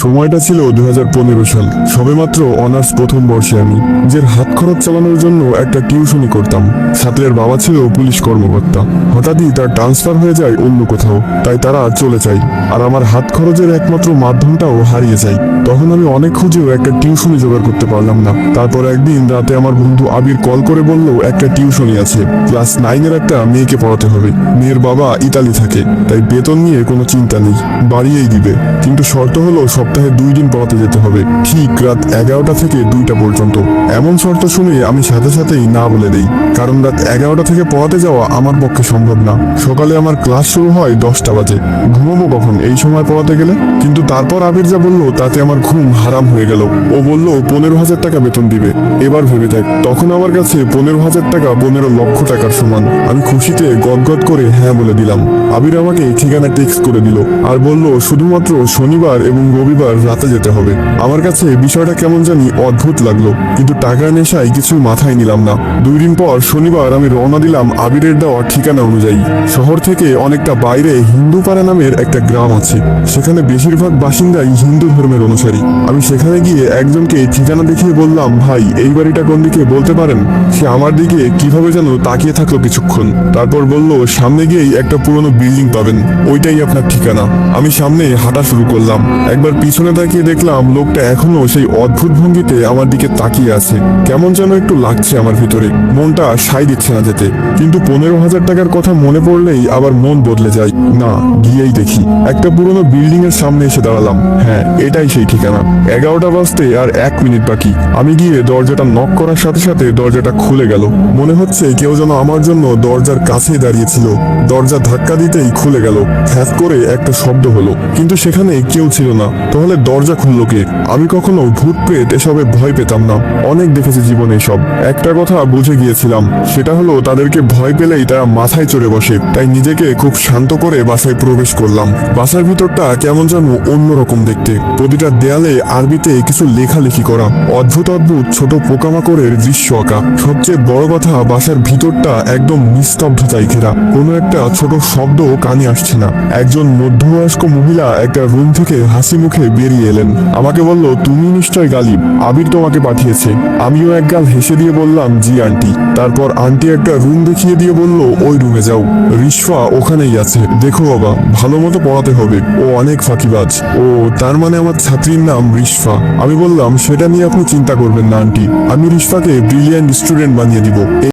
সময়টা ছিল 2015 সাল। সবেমাত্র অনার্স প্রথম বর্ষে আমি নিজের হাত খরচ চালানোর জন্য একটা টিউশনি করতাম। ছাত্রের বাবা ছিল পুলিশ কর্মকর্তা। হঠাৎই তার ট্রান্সফার হয়ে যায় অন্য কোথাও, তাই তারা চলে যায়, আর আমার হাত খরচের একমাত্র মাধ্যমটাও হারিয়ে যায়। তখন আমি অনেক খুঁজেও একটা টিউশনি জোগাড় করতে পারলাম না। তারপর একদিন রাতে আমার বন্ধু আবির কল করে বলল একটা টিউশনি আছে, ক্লাস 9-এর একটা মেয়েকে পড়াতে হবে। মেয়ের বাবা ইতালি থাকে, তাই বেতন নিয়ে কোনো চিন্তা নেই, বাড়িয়েই দিবে। কিন্তু শর্ত হলো সপ্তাহে 2 দিন পড়াতে যেতে হবে, ঠিক রাত 11টা থেকে 2টা পর্যন্ত। এমন শর্ত শুনে আমি সাথে সাথেই না বলে দেই, কারণ রাত 11টা থেকে পড়াতে যাওয়া আমার পক্ষে সম্ভব না। সকালে আমার ক্লাস শুরু হয় 10টা বাজে, ঘুমাবো কখন এই সময় পড়াতে গেলে? কিন্তু তারপর আবির যা বললো তাতে আমার ঘুম হারাম হয়ে গেল। ও বলল 15,000 টাকা বেতন দিবে। এবার ভেবে দেখ, তখন আমার কাছে 15,000 টাকা 15 লক্ষ টাকার সমান। আমি খুশিতে গদগদ করে হ্যাঁ বলে দিলাম। আবির আমাকে ঠিকানা টেক্সট করে দিল আর বলল শুধুমাত্র শনিবার এবং রবিবার রাতে যেতে হবে। আমার কাছে বিষয়টা কেমন জানি অদ্ভুত লাগলো, কিন্তু টাকার নেশায় কিছু মাথায় নিলাম না। 2 দিন পর শনিবার আমি রওনা দিলাম আবিরের দেওয়া ঠিকানা অনুযায়ী। শহর থেকে অনেকটা বাইরে হিন্দুপাড়া নামের একটা গ্রাম আছে, সেখানে বেশিরভাগ বাসিন্দাই হিন্দু ধর্মের অনুসারী। আমি সেখানে গিয়ে একজনকে ঠিকানা দেখিয়ে বললাম, ভাই এই বাড়িটা কোন দিকে বলতে পারেন? সে আমার দিকে কিভাবে যেন তাকিয়ে থাকলো কিছুক্ষণ, তারপর বলল সামনে গিয়েই একটা পুরনো বিল্ডিং পাবেন, ওইটাই আপনার ঠিকানা। আমি সামনে হাঁটা শুরু করলাম। একবার পিছনে তাকিয়ে দেখলাম লোকটা এখনো সেই অদ্ভুত ভঙ্গিতে আমার দিকে তাকিয়ে আছে। কেমন যেন একটু লাগছে আমার ভিতরে, মনটা সাই দিচ্ছে না যেতে। কিন্তু 15,000 টাকার কথা মনে পড়লেই আবার মন বদলে যায়। না, গিয়েই দেখি। একটা পুরনো বিল্ডিং এর সামনে এসে দাঁড়ালাম। হ্যাঁ, এটাই সেই ঠিকানা। 11টা বাজতে আর 1 মিনিট বাকি। আমি গিয়ে দরজাটা নক করার সাথে সাথে দরজাটা খুলে গেল। মনে হচ্ছে কেউ যেন আমার জন্য দরজার কাছে দাঁড়িয়েছিল। দরজা ধাক্কা দিতেই খুলে গেল। হ্যাঁ করে একটা শব্দ হলো, কিন্তু সেখানে কেউ ছিল না। তাহলে দরজা খুললো কে? আমি কখনো ভূত প্রেত এসবে ভয় পেতাম না, অনেক দেখেছি জীবনে সব। একটা কথা বুঝে গিয়েছিলাম, সেটা হলো তাদেরকে ভয় পেলেই তারা মাথায় চড়ে বসে। তাই নিজেকে খুব শান্ত করে বাসায় প্রবেশ করলাম। বাসার ভিতরটা কেমন যেন অন্যরকম দেখতে। প্রতিটা দেয়ালে আরবিতে কিছু লেখালেখি করা, অদ্ভুত অদ্ভুত ছোট পোকামাকড়ের দৃশ্য আঁকা। সবচেয়ে বড় কথা, বাসার ভিতরটা একদম নিস্তব্ধতায় ঘেরা। কোনো একটা ছোট শব্দ কানে আসছে না। একজন মধ্যবয়স্ক মহিলা একটা রুম থেকে হাসি মুখে বেরিয়ে এলেন। আমাকে বলল, তুমি নিশ্চয় গালিব, আবির তোমাকে পাঠিয়েছে। আমিও একগাল হেসে দিয়ে বললাম, জি আন্টি। তারপর আন্টি একটা রুম দেখিয়ে দিয়ে বলল, ওই রুমে যাও, রিশফা ওখানেই আছে। দেখো বাবা, ভালো মতো পড়াতে হবে, ও অনেক ফাঁকিবাজ। ও, তার মানে আমার ছাত্রীর নাম রিশফা? আমি বললাম, সেটা নিয়ে আপনি চিন্তা করবেন না আন্টি, আমি রিশফাকে ব্রিলিয়ান্ট স্টুডেন্ট বানিয়ে দিব।